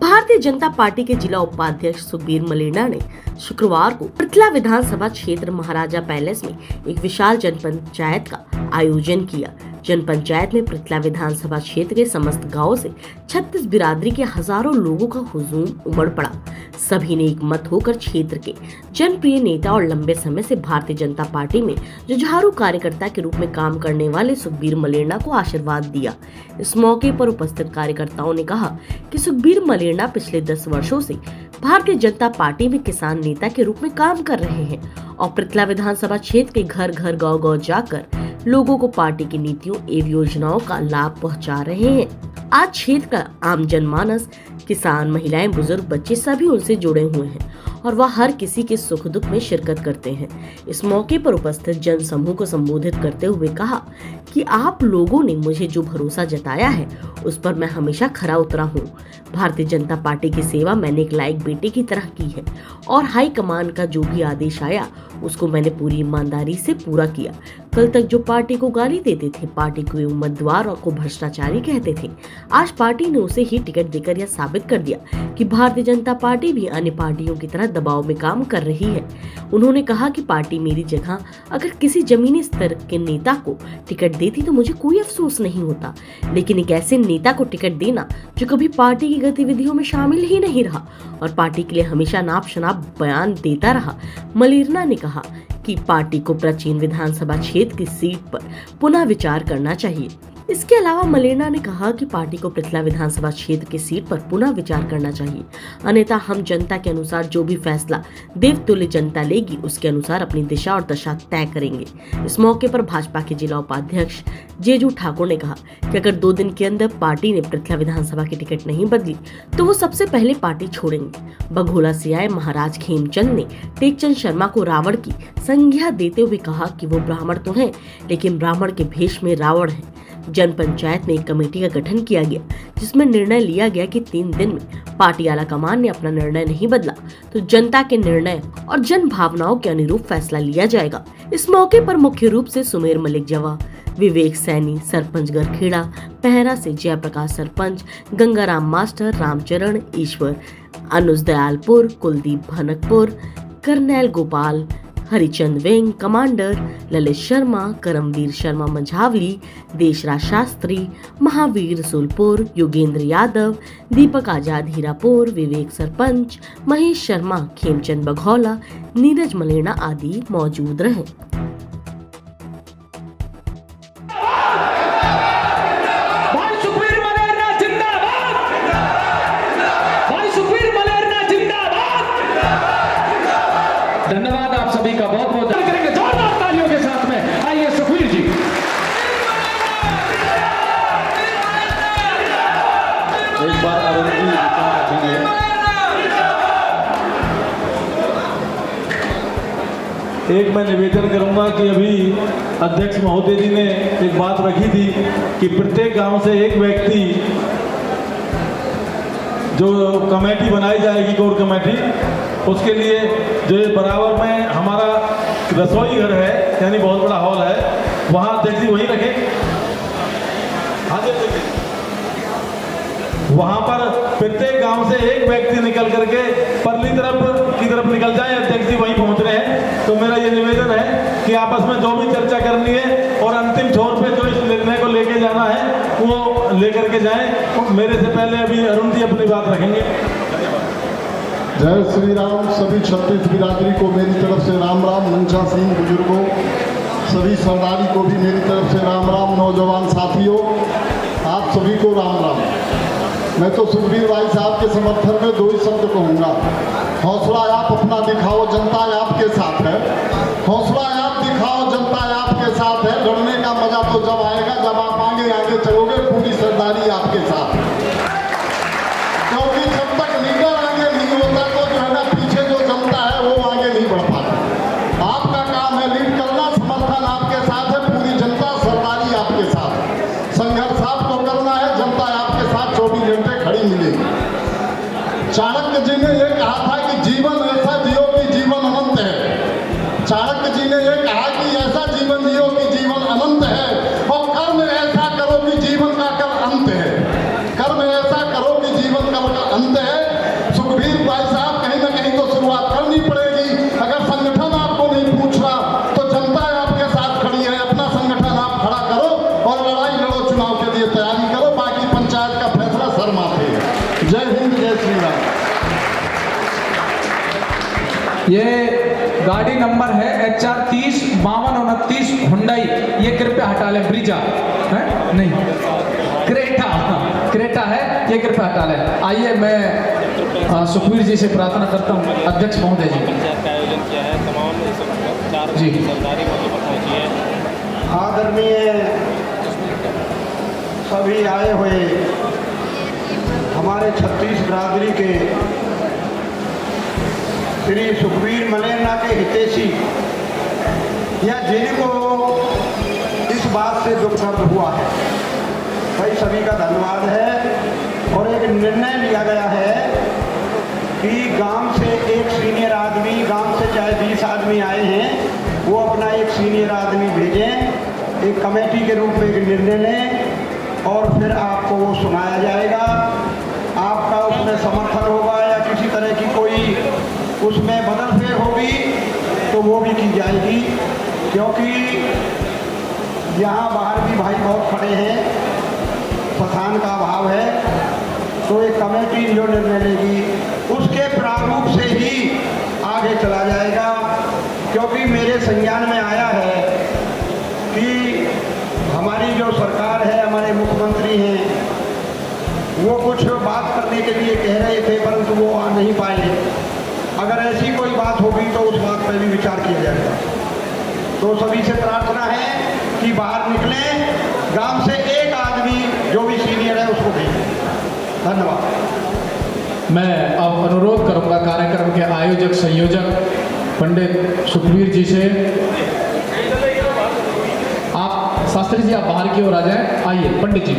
Bharatiya Janata party के जिला उपाध्यक्ष सुखबीर मलेर्ना ने शुक्रवार को पृथला विधानसभा क्षेत्र महाराजा पैलेस में एक विशाल जनपंचायत का आयोजन किया। जनपंचायत में पृथला विधानसभा क्षेत्र के समस्त गांवों से 36 बिरादरी के हजारों लोगों का हुजूम उमड़ पड़ा। सभी ने एक मत होकर क्षेत्र के जनप्रिय नेता और लंबे समय से भारतीय जनता पार्टी में जुझारू कार्यकर्ता के रूप में काम करने वाले सुखबीर मलेर्ना को आशीर्वाद दिया। इस मौके पर उपस्थित कार्यकर्ताओं ने कहा कि सुखबीर मलेर्ना पिछले 10 वर्षों से भारतीय जनता पार्टी में किसान नेता के रूप में काम कर रहे हैं और पृथला विधानसभा क्षेत्र के घर घर गाँव गाँव जाकर लोगों को पार्टी की नीतियों एवं योजनाओं का लाभ पहुंचा रहे हैं। आज क्षेत्र का आम जनमानस, किसान, महिलाएं, बुजुर्ग, बच्चे सभी उनसे जुड़े हुए हैं और वह हर किसी के सुख दुख में शिरकत करते हैं। इस मौके पर उपस्थित जन समूह को संबोधित करते हुए कहा कि आप लोगों ने मुझे जो भरोसा जताया है उस पर मैं हमेशा खरा उतरा हूँ। भारतीय जनता पार्टी की सेवा मैंने एक लायक बेटे की तरह की है और हाई कमान का जो भी आदेश आया उसको मैंने पूरी ईमानदारी से पूरा किया। कल तक जो पार्टी को गाली देते थे, पार्टी के उम्मीदवार को भ्रष्टाचारी कहते थे, आज पार्टी ने उसे ही टिकट देकर यह साबित कर दिया कि भारतीय जनता पार्टी भी अन्य पार्टियों की तरह दबाव में काम कर रही है। उन्होंने कहा कि पार्टी मेरी जगह अगर किसी जमीनी स्तर के नेता को टिकट देती तो मुझे कोई अफसोस नहीं होता, लेकिन एक ऐसे नेता को टिकट देना जो कभी पार्टी की गतिविधियों में शामिल ही नहीं रहा और पार्टी के लिए हमेशा नाप शनाप बयान देता रहा। मलेर्ना ने कहा कि पार्टी को प्राचीन विधानसभा क्षेत्र की सीट पर पुनः विचार करना चाहिए। इसके अलावा मलेर्ना ने कहा कि पार्टी को पृथला विधानसभा क्षेत्र की सीट पर पुनः विचार करना चाहिए, अन्यथा हम जनता के अनुसार जो भी फैसला देवतुल्य जनता लेगी उसके अनुसार अपनी दिशा और दशा तय करेंगे। इस मौके पर भाजपा के जिला उपाध्यक्ष जेजू ठाकुर ने कहा कि अगर 2 दिन के अंदर पार्टी ने पृथला विधानसभा की टिकट नहीं बदली तो वो सबसे पहले पार्टी छोड़ेंगे। बघोला से आए महाराज खेमचंद ने टेकचंद शर्मा को रावण की संज्ञा देते हुए कहा कि वो ब्राह्मण तो हैं, लेकिन ब्राह्मण के भेष में रावण है। जन पंचायत में एक कमेटी का गठन किया गया जिसमें निर्णय लिया गया कि 3 दिन में पार्टी आला कमान ने अपना निर्णय नहीं बदला तो जनता के निर्णय और जन भावनाओं के अनुरूप फैसला लिया जाएगा। इस मौके पर मुख्य रूप से सुमेर मलिक जवा, विवेक सैनी, सरपंच गरखेड़ा, पहरा से जयप्रकाश सरपंच, गंगाराम मास्टर, रामचरण ईश्वर, अनुज दयालपुर, कुलदीप भनकपुर, करनैल गोपाल, हरिचंद वेंग, कमांडर ललित शर्मा, करमवीर शर्मा मंझावली, देशराज शास्त्री, महावीर रसूलपुर, योगेंद्र यादव, दीपक आजाद हीरापुर, विवेक सरपंच, महेश शर्मा, खेमचंद बघौला, नीरज मलेर्ना आदि मौजूद रहे। धन्यवाद आप सभी का बहुत बहुत करेंगे जोरदार तालियों के साथ में। आइए सुखबीर जी। एक बार अरुण जी रखेंगे। एक मैं निवेदन करूंगा कि अभी अध्यक्ष महोदय जी ने एक बात रखी थी कि प्रत्येक गांव से एक व्यक्ति जो कमेटी बनाई जाएगी, कोर कमेटी, उसके लिए जो बराबर में हमारा रसोई घर है, यानी बहुत बड़ा हॉल है, वहाँ अध्यक्ष जी वहीं रखें। हाँ जी, वहाँ पर प्रत्येक गांव से एक व्यक्ति निकल करके परली तरफ निकल जाए। अध्यक्ष जी वहीं पहुँच रहे हैं, तो मेरा ये निवेदन है कि आपस में जो भी चर्चा करनी है और अंतिम छोर पे जो इस निर्णय को लेके जाना है वो लेकर के जाएं। मेरे से पहले अभी अरुण जी अपनी बात रखेंगे। जय श्री राम। सभी 36 बिरादरी को मेरी तरफ से राम राम। मंचासीन बुजुर्गों, सभी सरदारी को भी मेरी तरफ से राम राम। नौजवान साथियों, आप सभी को राम राम। मैं तो सुखबीर भाई साहब के समर्थन में 2 ही शब्द कहूँगा। हौसला आप अपना दिखाओ, जनता आपके साथ है। हौसला आप दिखाओ, जनता आपके साथ है। लड़ने का मजा तो जब आएगा जब आप आगे आगे चलोगे, पूरी सरदारी आपके साथ है। क्योंकि जब तक लीडर आगे नहीं होता तो जो है ना, पीछे जो जनता है वो आगे नहीं बढ़ पाता। आपका काम है लीड करना, समर्थन आपके साथ है, पूरी जनता सरदारी आपके साथ है। संघर्ष आपको करना है, जनता आपके साथ 24 घंटे खड़ी मिलेगी। चाणक्य जी ने यह कहा था कि जीवन ऐसा जियो कि जीवन अनंत है। चाणक्य जी ने यह कहा कि ऐसा जीवन जियो कि जीवन अनंत है और कर्म ऐसा करो कि जीवन का कर अंत है। कर्म ये गाड़ी नंबर है HR 305229 हुंडई। ये कृपया हटा लें। ब्रिजा है नहीं, क्रेटा है, ये कृपया हटा लें। आइए मैं सुखवीर जी से प्रार्थना करता हूँ, अध्यक्ष महोदय जी। पंचायत का आयोजन किया है, तमाम चार जी। सरदारी मौके पर पहुंची है। आदरणीय सभी आए हुए हमारे 36 बिरादरी के श्री सुखवीर मलेना के हितैषी या जिनको इस बात से दुख दर्द हुआ है, भाई सभी का धन्यवाद है। और एक निर्णय लिया गया है कि गांव से एक सीनियर आदमी, गांव से चाहे 20 आदमी आए हैं, वो अपना एक सीनियर आदमी भेजें, एक कमेटी के रूप में एक निर्णय लें और फिर आपको वो सुनाया जाएगा। आपका उसमें समर्थन होगा या किसी तरह की कोई उसमें बदलफेर होगी तो वो भी की जाएगी, क्योंकि यहाँ बाहर भी भाई बहुत खड़े हैं, स्थान का अभाव है। तो एक कमेटी जो निर्णय लेगी उसके प्रारूप से ही आगे चला जाएगा, क्योंकि मेरे संज्ञान में आया है कि हमारी जो सरकार है, हमारे मुख्यमंत्री हैं, वो कुछ बात करने के लिए कह रहे थे परंतु वो आ नहीं पाए। अगर ऐसी कोई बात होगी तो उस बात पर भी विचार किया जाएगा। तो सभी से प्रार्थना है कि बाहर निकलें, गांव से एक आदमी जो भी सीनियर है उसको भेजें। धन्यवाद। मैं अब अनुरोध करूंगा कार्यक्रम के आयोजक संयोजक पंडित सुखवीर जी से, आप शास्त्री जी आप बाहर की ओर आ जाएं। आइए पंडित जी।